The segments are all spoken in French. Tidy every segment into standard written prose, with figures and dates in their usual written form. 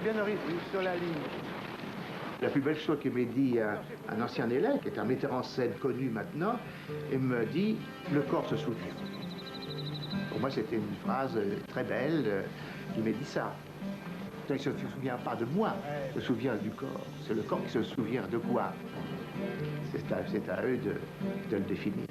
bien sur la ligne. La plus belle chose que m'ait dit un ancien élève, qui est un metteur en scène connu maintenant, il me dit « le corps se souvient ». Pour moi, c'était une phrase très belle qui m'a dit ça. Il ne se souvient pas de moi, il se souvient du corps. C'est le corps qui se souvient de quoi. C'est à eux de le définir.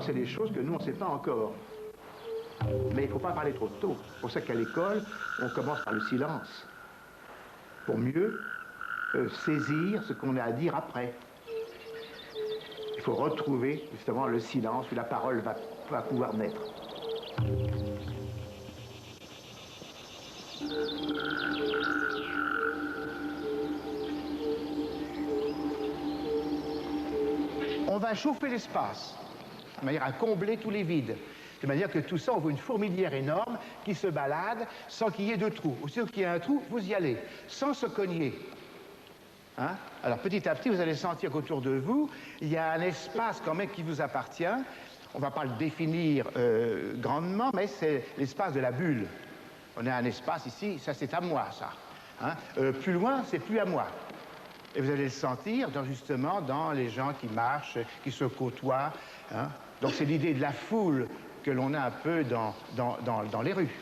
C'est des choses que nous, on ne sait pas encore. Mais il ne faut pas parler trop tôt. C'est pour ça qu'à l'école, on commence par le silence. Pour mieux saisir ce qu'on a à dire après. Il faut retrouver justement le silence où la parole va pouvoir naître. On va chauffer l'espace, de manière à combler tous les vides. De manière que tout ça, on voit une fourmilière énorme qui se balade sans qu'il y ait de trou. Aussitôt qu'il y a un trou, vous y allez, sans se cogner. Hein? Alors petit à petit, vous allez sentir qu'autour de vous, il y a un espace quand même qui vous appartient. On ne va pas le définir grandement, mais c'est l'espace de la bulle. On a un espace ici, ça c'est à moi, ça. Hein? Plus loin, c'est plus à moi. Et vous allez le sentir justement dans les gens qui marchent, qui se côtoient. Hein? Donc c'est l'idée de la foule que l'on a un peu dans les rues.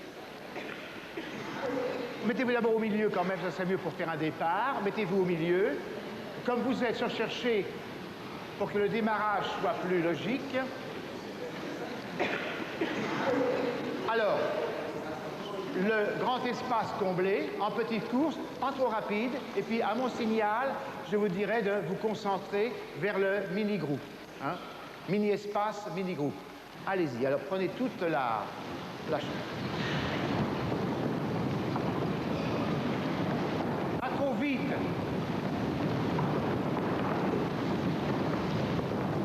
Mettez-vous d'abord au milieu quand même, ça serait mieux pour faire un départ. Mettez-vous au milieu. Comme vous êtes cherché pour que le démarrage soit plus logique. Alors, le grand espace comblé, en petite course, pas trop rapide, et puis à mon signal, je vous dirais de vous concentrer vers le mini-groupe. Hein? Mini-espace, mini-groupe. Allez-y, alors prenez toute la chose. Pas trop vite.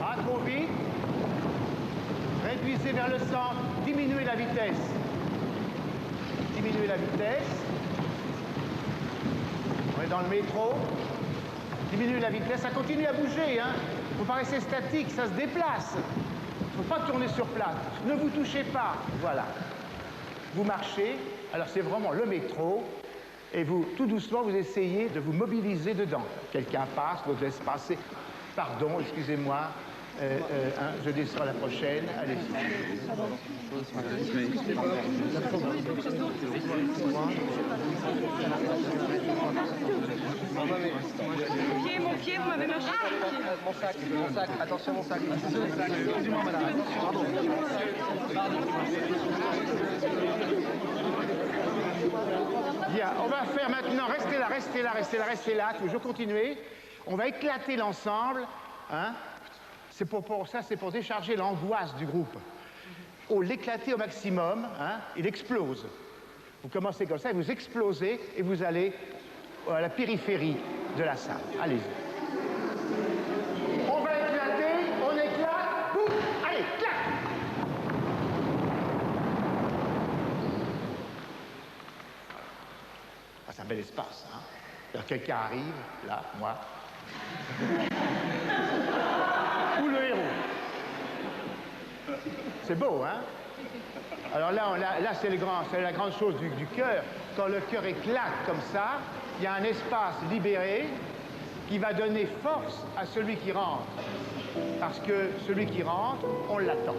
Pas trop vite. Réduisez vers le centre, diminuez la vitesse. Diminuez la vitesse. On est dans le métro. Diminuez la vitesse, ça continue à bouger, hein. Faut pas rester statique, ça se déplace. Il ne faut pas tourner sur place. Ne vous touchez pas. Voilà. Vous marchez. Alors c'est vraiment le métro. Et vous, tout doucement, vous essayez de vous mobiliser dedans. Quelqu'un passe, vous laisse passer. Pardon, excusez-moi. Je descends à la prochaine. Allez-y. Mon pied, vous m'avez marché. Mon sac, attention mon sac. Excusez-moi madame. Pardon. Bien, on va faire maintenant, restez là, toujours continuer. On va éclater l'ensemble. Hein? C'est pour ça, c'est pour décharger l'angoisse du groupe. On l'éclater au maximum, hein? Il explose. Vous commencez comme ça, vous explosez et vous allez à la périphérie de la salle. Allez-y. On va éclater, on éclate, boum, allez, clac! Ah, c'est un bel espace, hein? Alors, quelqu'un arrive, là, moi. Ou le héros. C'est beau, hein? Alors là, c'est la grande chose du cœur. Quand le cœur éclate comme ça, il y a un espace libéré qui va donner force à celui qui rentre. Parce que celui qui rentre, on l'attend.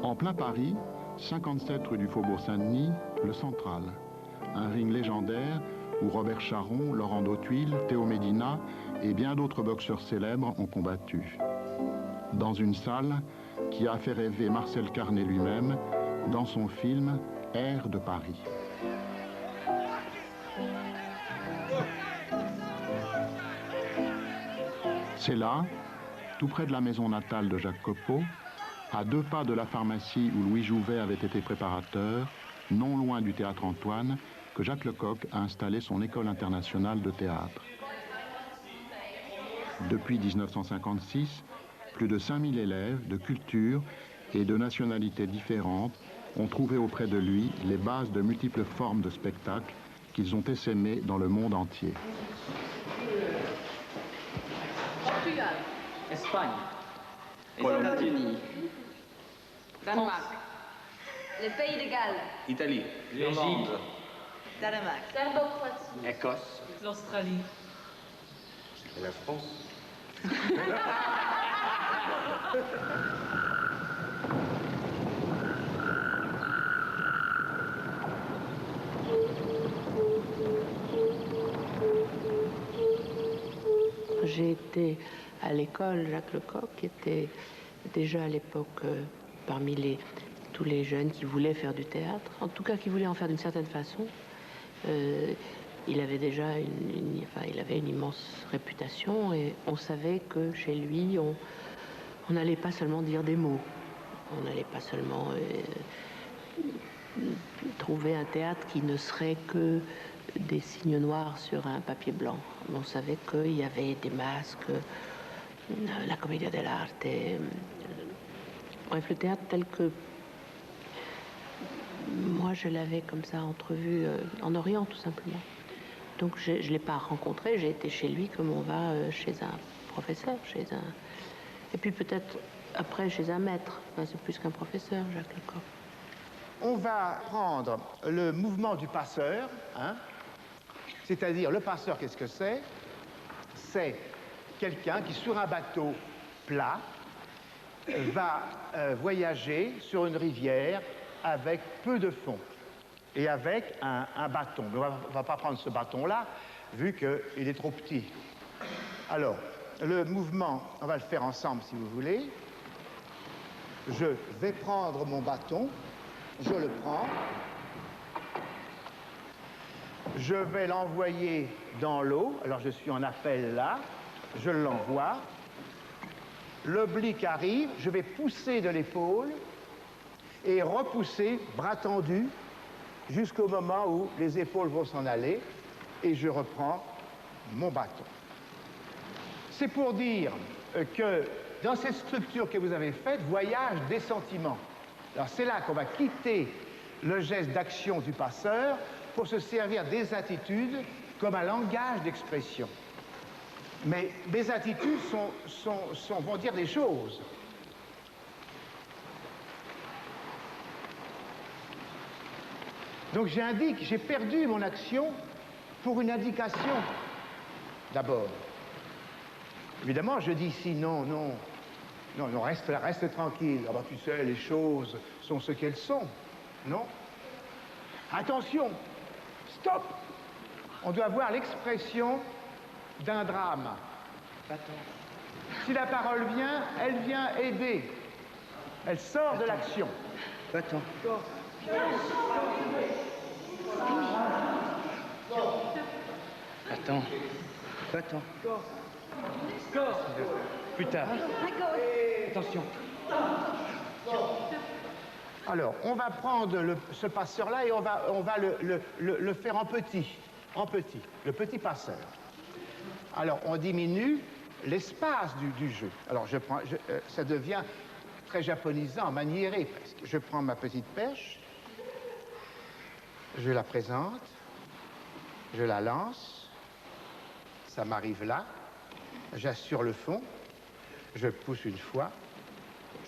En plein Paris, 57 rue du Faubourg Saint-Denis, le Central. Un ring légendaire où Robert Charron, Laurent Dautuil, Théo Médina et bien d'autres boxeurs célèbres ont combattu. Dans une salle qui a fait rêver Marcel Carné lui-même dans son film Air de Paris. C'est là, tout près de la maison natale de Jacques Copeau, à 2 pas de la pharmacie où Louis Jouvet avait été préparateur, non loin du théâtre Antoine, que Jacques Lecoq a installé son école internationale de théâtre. Depuis 1956, plus de 5000 élèves de cultures et de nationalités différentes ont trouvé auprès de lui les bases de multiples formes de spectacles qu'ils ont essaimées dans le monde entier. Portugal. Espagne. États-Unis. Danemark. Le Pays de Galles. Italie. L'Égypte. Danemark. Serbo-Croatie. Écosse. L'Australie. Et la France. J'ai été à l'école Jacques Lecoq, qui était déjà à l'époque parmi tous les jeunes qui voulaient faire du théâtre, en tout cas qui voulaient en faire d'une certaine façon. Il avait déjà il avait une immense réputation et on savait que chez lui, on n'allait pas seulement dire des mots, on n'allait pas seulement trouver un théâtre qui ne serait que des signes noirs sur un papier blanc. On savait qu'il y avait des masques, la commedia dell'arte, bref, le théâtre tel que moi je l'avais comme ça entrevu en Orient tout simplement. Donc je ne l'ai pas rencontré, j'ai été chez lui comme on va chez un professeur, et puis peut-être après chez un maître. Enfin, c'est plus qu'un professeur, Jacques Lecoq. On va prendre le mouvement du passeur, hein, c'est-à-dire le passeur, qu'est-ce que c'est? C'est quelqu'un qui, sur un bateau plat, va voyager sur une rivière avec peu de fond et avec un bâton. Mais on ne va pas prendre ce bâton-là, vu qu'il est trop petit. Alors, le mouvement, on va le faire ensemble si vous voulez. Je vais prendre mon bâton, je le prends, je vais l'envoyer dans l'eau. Alors je suis en appel là, je l'envoie. L'oblique arrive, je vais pousser de l'épaule et repousser, bras tendu, jusqu'au moment où les épaules vont s'en aller et je reprends mon bâton. C'est pour dire que dans cette structure que vous avez faite, voyage des sentiments. Alors c'est là qu'on va quitter le geste d'action du passeur pour se servir des attitudes comme un langage d'expression. Mais mes attitudes vont dire des choses. Donc j'indique, j'ai perdu mon action pour une indication, d'abord. Évidemment, je dis ici, non, reste tranquille. Ah bah, tu sais, les choses sont ce qu'elles sont. Non. Attention, stop. On doit voir l'expression d'un drame. Si la parole vient, elle vient aider. Elle sort de l'action. Attends. Attends. Attends. Plus tard. Attention. Alors, on va prendre ce passeur-là et on va le faire en petit, le petit passeur. Alors, on diminue l'espace du jeu. Alors, ça devient très japonisant, maniéré presque. Je prends ma petite perche, je la présente, je la lance, ça m'arrive là, j'assure le fond, je pousse une fois,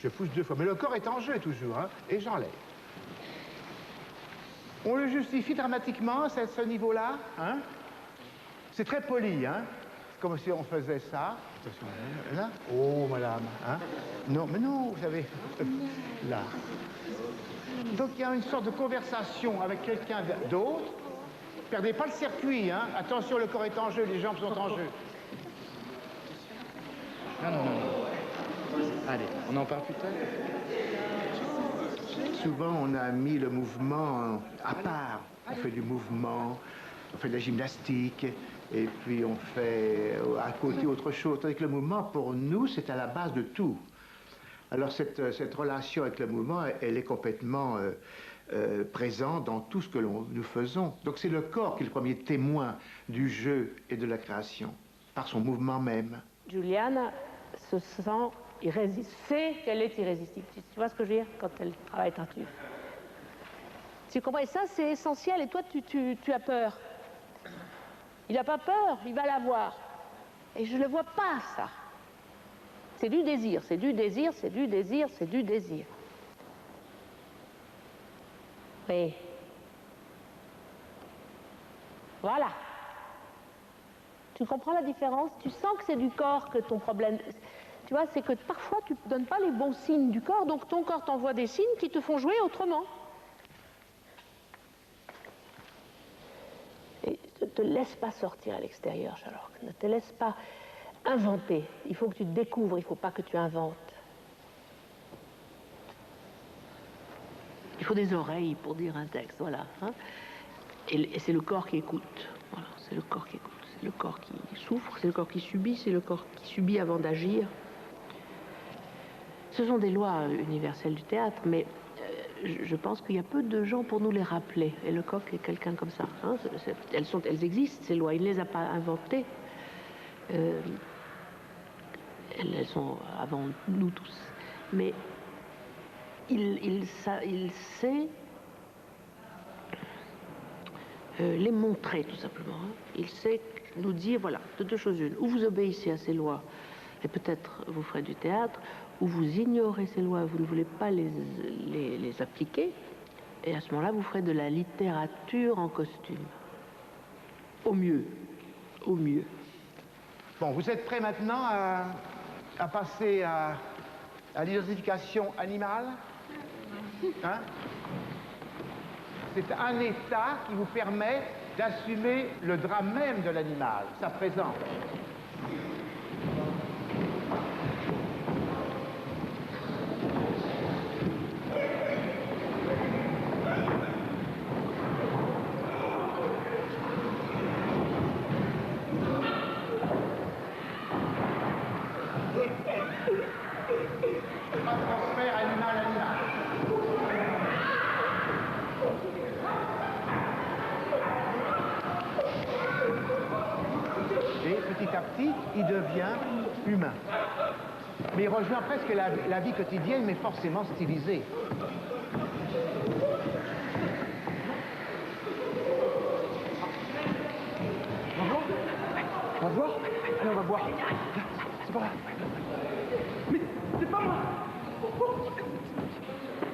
je pousse deux fois. Mais le corps est en jeu toujours, hein, et j'enlève. On le justifie dramatiquement, ce niveau-là, hein? C'est très poli, hein? Comme si on faisait ça. Attention, là. Oh, madame, hein? Non, mais non, vous savez, là. Donc il y a une sorte de conversation avec quelqu'un d'autre. Perdez pas le circuit, hein? Attention, le corps est en jeu, les jambes sont en jeu. Non. Allez, on en parle plus tard. Souvent, on a mis le mouvement à part. On fait du mouvement, on fait de la gymnastique, et puis on fait à côté autre chose. Tandis que le mouvement, pour nous, c'est à la base de tout. Alors cette relation avec le mouvement, elle est complètement présent dans tout ce que nous faisons. Donc c'est le corps qui est le premier témoin du jeu et de la création, par son mouvement même. Juliana se sent sait qu'elle est irrésistible. Tu vois ce que je veux dire quand elle travaille Tartuffe? Tu comprends? Et ça, c'est essentiel. Et toi, tu as peur. Il n'a pas peur, il va l'avoir. Et je ne le vois pas, ça. C'est du désir, c'est du désir, c'est du désir, c'est du désir. Oui. Voilà. Tu comprends la différence? Tu sens que c'est du corps que ton problème... Tu vois, c'est que parfois, tu ne donnes pas les bons signes du corps, donc ton corps t'envoie des signes qui te font jouer autrement. Et ne te laisse pas sortir à l'extérieur, Charlotte. Ne te laisse pas inventer. Il faut que tu te découvres, il ne faut pas que tu inventes. Il faut des oreilles pour dire un texte, voilà. Hein. Et c'est le corps qui écoute. Voilà, c'est le corps qui écoute. C'est le corps qui souffre, c'est le corps qui subit, c'est le corps qui subit avant d'agir. Ce sont des lois universelles du théâtre, mais je pense qu'il y a peu de gens pour nous les rappeler. Et Lecoq est quelqu'un comme ça. Hein. Elles existent, ces lois. Il ne les a pas inventées. Elles sont avant nous tous. Mais il sait les montrer, tout simplement. Hein. Il sait nous dire, voilà, de deux choses une. Ou vous obéissez à ces lois, et peut-être vous ferez du théâtre, ou vous ignorez ces lois, vous ne voulez pas les appliquer, et à ce moment-là, vous ferez de la littérature en costume. Au mieux. Au mieux. Bon, vous êtes prêts maintenant à passer à l'identification animale? Hein? C'est un état qui vous permet d'assumer le drame même de l'animal, sa présence. Un transfert animal-animal. Et petit à petit, il devient humain. Mais il rejoint presque la vie quotidienne, mais forcément stylisée. On va voir? Allez, on va voir. C'est pas là. Mais c'est pas moi!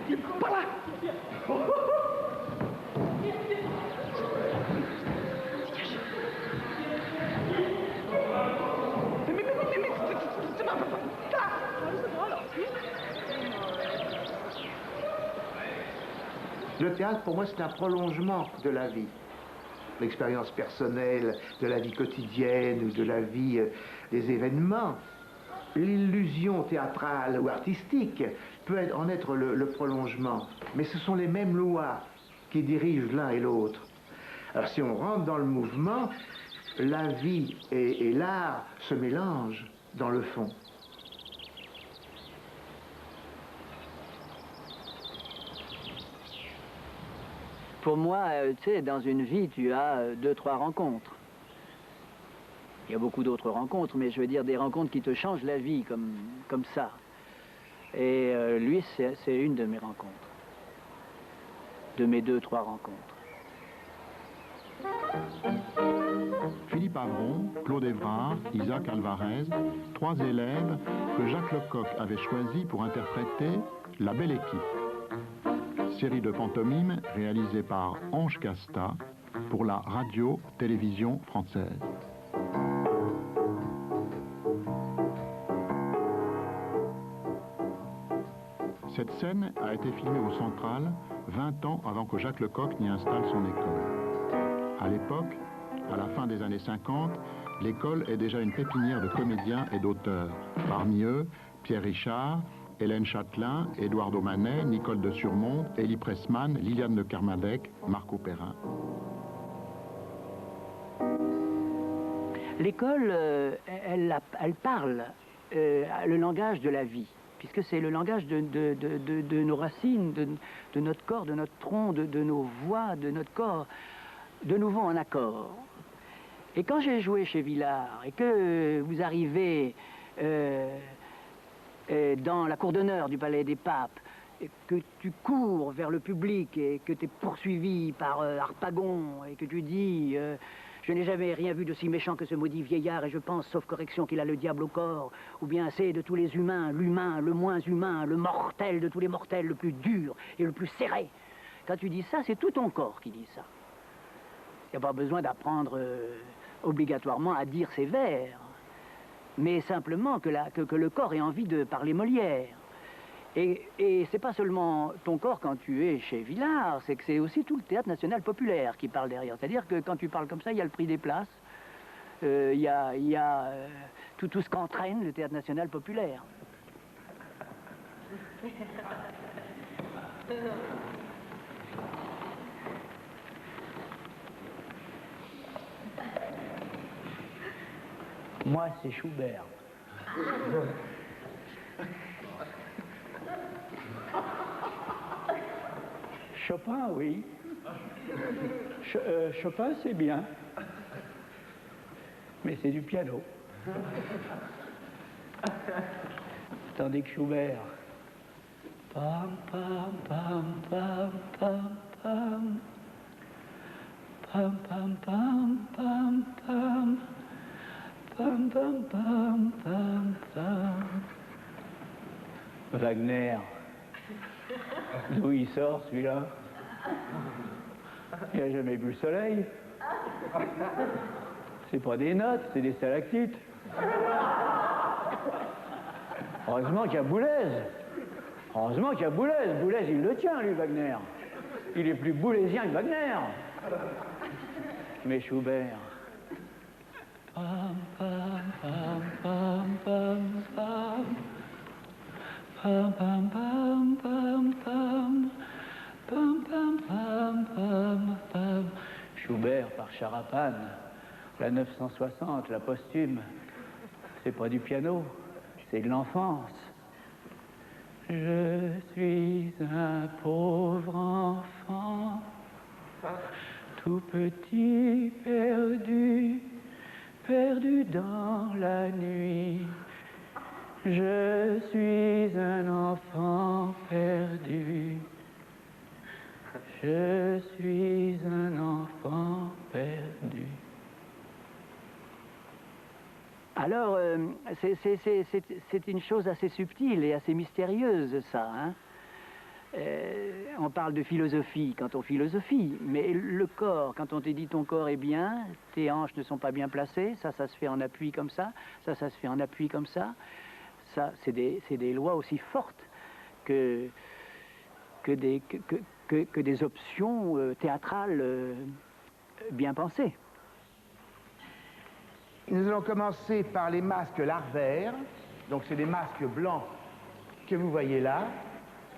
C'est pas là! Le théâtre, pour moi, c'est un prolongement de la vie. L'expérience personnelle, de la vie quotidienne ou de la vie des événements. L'illusion théâtrale ou artistique peut en être le prolongement. Mais ce sont les mêmes lois qui dirigent l'un et l'autre. Alors si on rentre dans le mouvement, la vie et l'art se mélangent dans le fond. Pour moi, tu sais, dans une vie, tu as 2-3 rencontres. Il y a beaucoup d'autres rencontres, mais je veux dire des rencontres qui te changent la vie, comme ça. Et lui, c'est une de mes rencontres. De mes 2-3 rencontres. Philippe Avron, Claude Évrard, Isaac Alvarez, 3 élèves que Jacques Lecoq avait choisis pour interpréter La Belle Équipe. Série de pantomimes réalisée par Ange Casta pour la radio-télévision française. Cette scène a été filmée au Central 20 ans avant que Jacques Lecoq n'y installe son école. À l'époque, à la fin des années 50, l'école est déjà une pépinière de comédiens et d'auteurs. Parmi eux, Pierre Richard, Hélène Châtelain, Édouard Manet, Nicole de Surmont, Élie Pressman, Liliane de Kermadec, Marco Perrin. L'école, elle parle le langage de la vie, puisque c'est le langage de nos racines, de notre corps, de notre tronc, de nos voix, de notre corps, de nouveau en accord. Et quand j'ai joué chez Villard, et que vous arrivez dans la cour d'honneur du Palais des Papes, et que tu cours vers le public et que tu es poursuivi par Harpagon et que tu dis je n'ai jamais rien vu de si méchant que ce maudit vieillard et je pense, sauf correction, qu'il a le diable au corps, ou bien c'est de tous les humains, l'humain, le moins humain, le mortel de tous les mortels, le plus dur et le plus serré. Quand tu dis ça, c'est tout ton corps qui dit ça. Il n'y a pas besoin d'apprendre obligatoirement à dire ces vers, mais simplement que le corps ait envie de parler Molière. Et c'est pas seulement ton corps quand tu es chez Villard, c'est que c'est aussi tout le théâtre national populaire qui parle derrière. C'est-à-dire que quand tu parles comme ça, il y a le prix des places, il y a tout ce qu'entraîne le théâtre national populaire. Moi, c'est Schubert. Chopin, oui. Chopin, c'est bien. Mais c'est du piano. Tandis que Schubert... Pam, pam, pam, pam, pam, pam. Pam, pam, pam, pam, pam. Pam, pam, pam, pam, pam. Wagner. D'où il sort, celui-là? Il n'a jamais vu le soleil. C'est pas des notes, c'est des stalactites. Heureusement qu'il y a Boulez. Heureusement qu'il y a Boulez. Boulez, il le tient, lui, Wagner. Il est plus boulésien que Wagner. Mais Schubert... Pam, pam, pam, pam, pam, pam. Pam, pam, pam, pam, pam. Pam, pam, pam, pam, pam. Schubert par Charapane, la 960, la posthume. C'est pas du piano, c'est de l'enfance. Je suis un pauvre enfant, tout petit, perdu, perdu dans la nuit. Je suis un enfant perdu. Je suis un enfant perdu. Alors, c'est une chose assez subtile et assez mystérieuse, ça. Hein? On parle de philosophie quand on philosophie, mais le corps, quand on te dit ton corps est bien, tes hanches ne sont pas bien placées, ça se fait en appui comme ça se fait en appui comme ça. Ça, c'est des lois aussi fortes que des options théâtrales bien pensées. Nous allons commencer par les masques larvaires. Donc c'est des masques blancs que vous voyez là.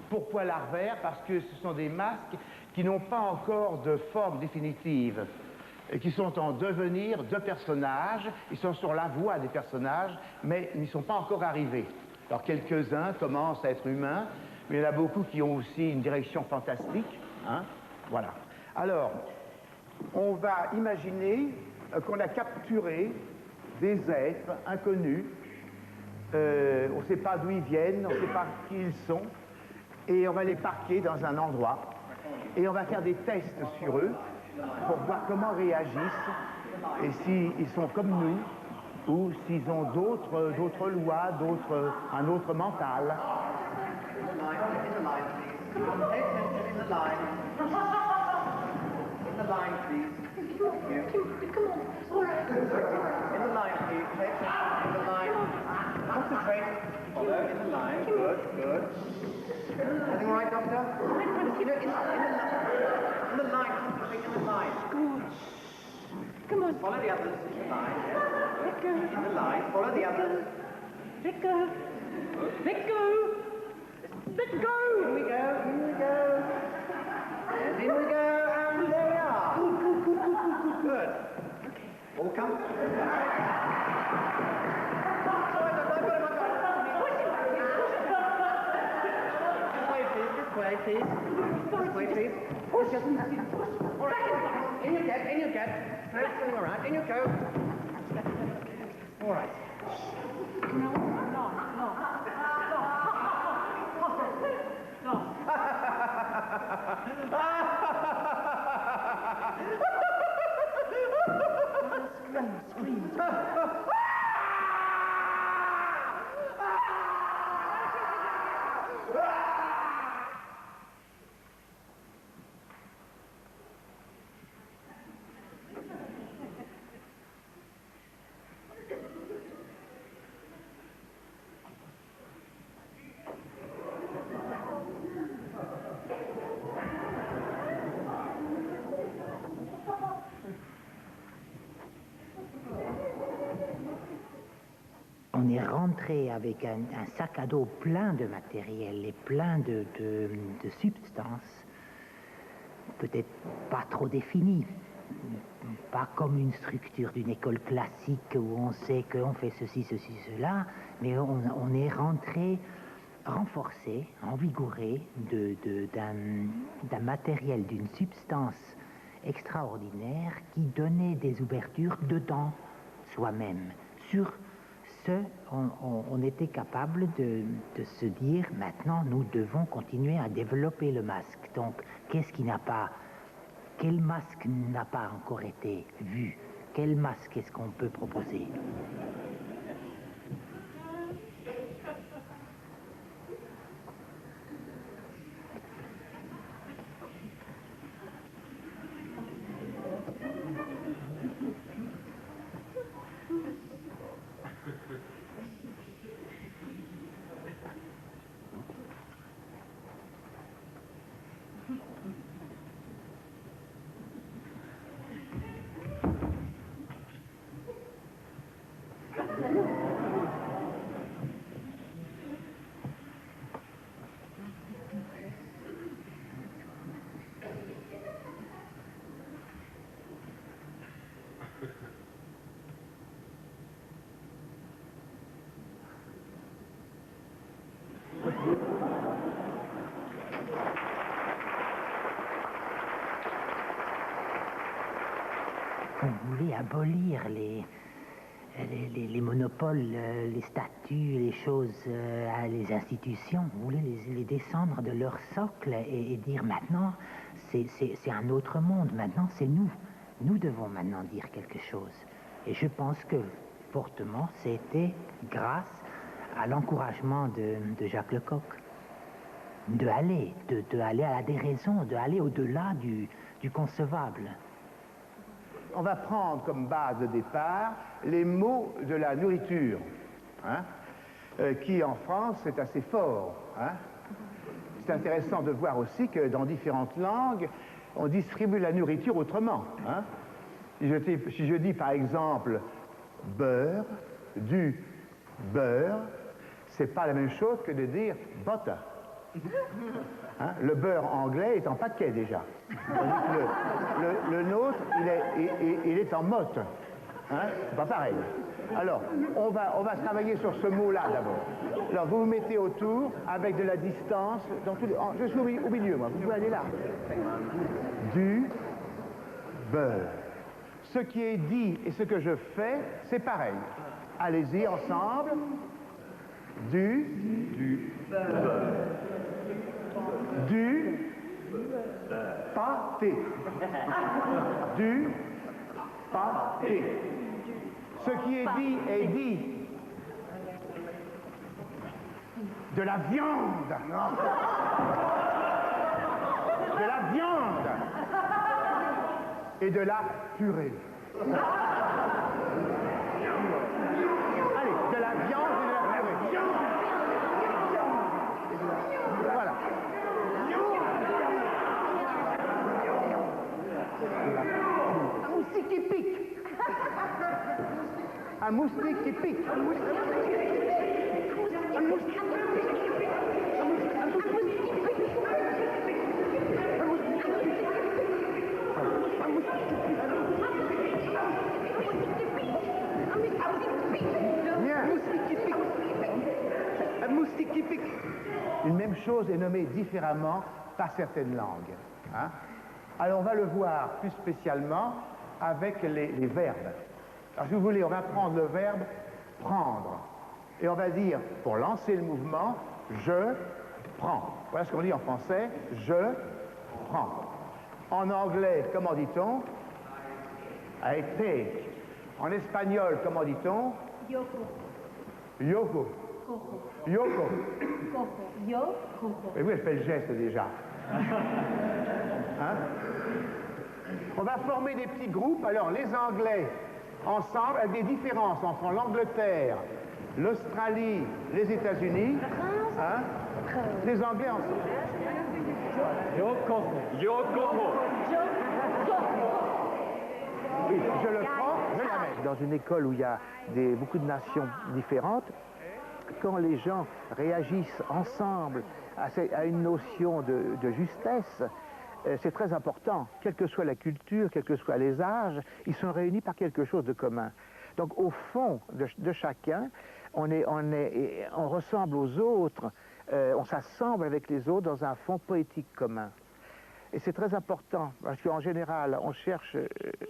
Pourquoi larvaires? Parce que ce sont des masques qui n'ont pas encore de forme définitive et qui sont en devenir de personnages. Ils sont sur la voie des personnages, mais ils n'y sont pas encore arrivés. Alors quelques-uns commencent à être humains, mais il y en a beaucoup qui ont aussi une direction fantastique. Hein? Voilà. Alors, on va imaginer qu'on a capturé des êtres inconnus. On ne sait pas d'où ils viennent, on ne sait pas qui ils sont. Et on va les parquer dans un endroit. Et on va faire des tests sur eux pour voir comment ils réagissent et s'ils sont comme nous ou s'ils ont d'autres lois, un autre mental. Everything all right, Doctor? In the line, concentrate in the line. Come on. Follow the others in the line. Let go. In the line, follow the others. Let go. Let go. Let go. Here we go, here we go. And in we go, and there we are. Good. Okay. All come. please. This way, please. Just, all right. In you get. Close to your right. In you go. All right. On est rentré avec un sac à dos plein de matériel et plein de substances, peut-être pas trop définies, pas comme une structure d'une école classique où on sait qu'on fait ceci, cela, mais on est rentré renforcé, envigouré d'un matériel, d'une substance extraordinaire qui donnait des ouvertures dedans soi-même. Sur ce, on était capable de se dire, maintenant, nous devons continuer à développer le masque. Donc, quel masque n'a pas encore été vu? Quel masque est-ce qu'on peut proposer? On voulait abolir les monopoles, les statuts, les choses, les institutions. On voulait les descendre de leur socle et dire maintenant, c'est un autre monde, maintenant c'est nous. Nous devons maintenant dire quelque chose. Et je pense que fortement, c'était grâce à l'encouragement de Jacques Lecoq. De aller à la déraison, d'aller au-delà du concevable. On va prendre comme base de départ les mots de la nourriture, hein, qui en France est assez fort. Hein. C'est intéressant de voir aussi que dans différentes langues, on distribue la nourriture autrement. Hein. Si je dis par exemple beurre, du beurre, c'est pas la même chose que de dire butter. Hein? Le beurre anglais est en paquet déjà. Le nôtre, il est en motte. Hein? C'est pas pareil. Alors, on va travailler sur ce mot-là d'abord. Alors, vous vous mettez autour avec de la distance. Je suis au milieu, moi. Vous pouvez aller là. Du beurre. Ce qui est dit et ce que je fais, c'est pareil. Allez-y ensemble. Du beurre. Du pâté. Du pâté. Ce qui est dit est dit. De la viande. De la viande. Et de la purée. Allez, de la viande et de la purée. Voilà. Un moustique qui pique. Un moustique qui pique. Un moustique qui pique. Un moustique qui pique. Un moustique qui pique. Un moustique qui pique. Un moustique qui pique. Bien. Un moustique qui pique. Un moustique qui pique. Une même chose est nommée différemment par certaines langues. Hein. Alors on va le voir plus spécialement avec les verbes. Alors si vous voulez, on va prendre le verbe prendre. Et on va dire, pour lancer le mouvement, je prends. Voilà ce qu'on dit en français, je prends. En anglais, comment dit-on? I take. En espagnol, comment dit-on? Yoko. Yoko. Cojo. Yoko. Cojo. Yo, cojo. Et oui, elle fait le geste déjà. Hein? On va former des petits groupes. Alors, les Anglais, ensemble, avec des différences entre l'Angleterre, l'Australie, les États-Unis. Hein? Les Anglais ensemble. Yoko. Yoko. Oui, je le prends, je la mets. Dans une école où il y a beaucoup de nations différentes, quand les gens réagissent ensemble à une notion de justesse, c'est très important. Quelle que soit la culture, quels que soient les âges, ils sont réunis par quelque chose de commun. Donc au fond de chacun, on ressemble aux autres, on s'assemble avec les autres dans un fond poétique commun. Et c'est très important, parce qu'en général, on cherche,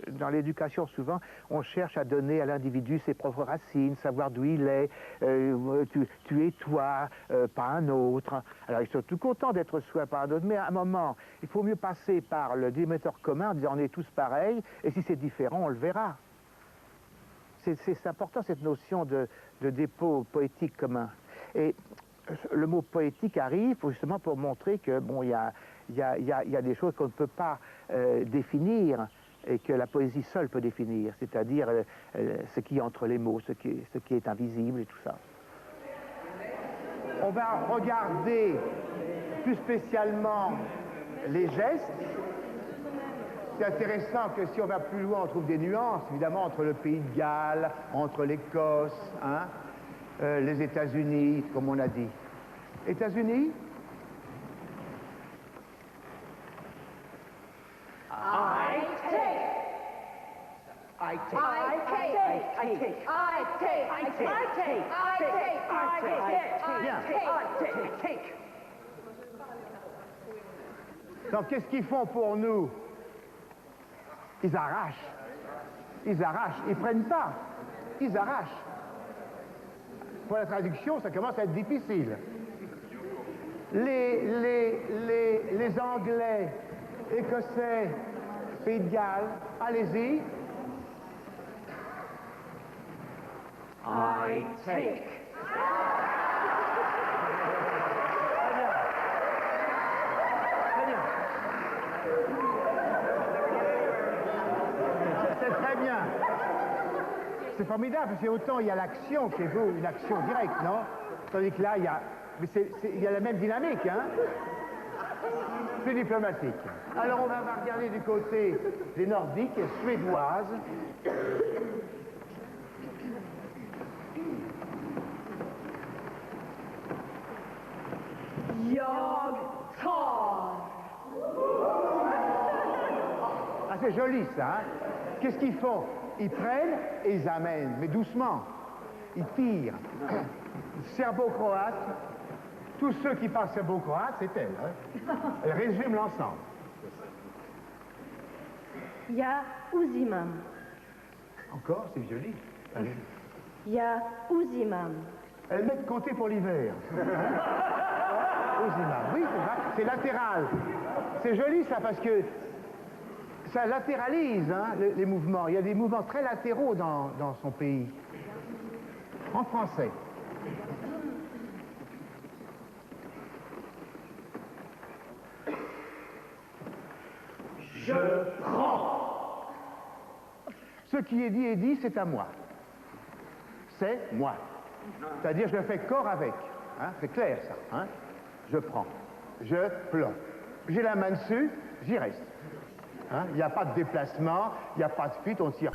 dans l'éducation souvent, on cherche à donner à l'individu ses propres racines, savoir d'où il est, tu es toi, pas un autre. Alors ils sont tout contents d'être soi, pas un autre, mais à un moment, il faut mieux passer par le dénominateur commun en disant on est tous pareils, et si c'est différent, on le verra. C'est important cette notion de dépôt poétique commun. Et le mot poétique arrive justement pour montrer que, bon, il y a des choses qu'on ne peut pas définir et que la poésie seule peut définir, c'est-à-dire ce qui est entre les mots, ce qui est invisible et tout ça. On va regarder plus spécialement les gestes. C'est intéressant que si on va plus loin, on trouve des nuances, évidemment, entre le pays de Galles, entre l'Écosse, hein, les États-Unis, comme on a dit. États-Unis? I take. I take. I take. I take. I take. I take. I take. I take. I take. I take. Donc, qu'est-ce qu'ils font pour nous? Ils arrachent. Ils arrachent. Ils prennent pas. Ils arrachent. Pour la traduction, ça commence à être difficile. Les Anglais, Écossais, Pays de Galles, allez-y. I take. C'est très bien. C'est formidable, parce que autant il y a l'action qui est une action directe, non? Tandis que là, il y a... Mais il y a la même dynamique, hein? Plus diplomatique. Alors on va regarder du côté des Nordiques, suédoises. Jag tar. Ah, c'est joli ça, hein? Qu'est-ce qu'ils font? Ils prennent et ils amènent, mais doucement. Ils tirent. Serbo-croate, tous ceux qui parlent serbo-croate, c'est elle. Hein? Elle résume l'ensemble. Ja uzimam. Encore, c'est joli. Allez. Ja uzimam. Elle met de côté pour l'hiver. Uzimam. Oui, c'est latéral. C'est joli ça parce que ça latéralise, hein, les mouvements. Il y a des mouvements très latéraux dans son pays. En français. Je prends. Ce qui est dit, c'est à moi. C'est moi. C'est-à-dire, je le fais corps avec. Hein, c'est clair, ça. Hein? Je prends. Je plombe. J'ai la main dessus, j'y reste. Hein? Il n'y a pas de déplacement, il n'y a pas de fuite, on ne tire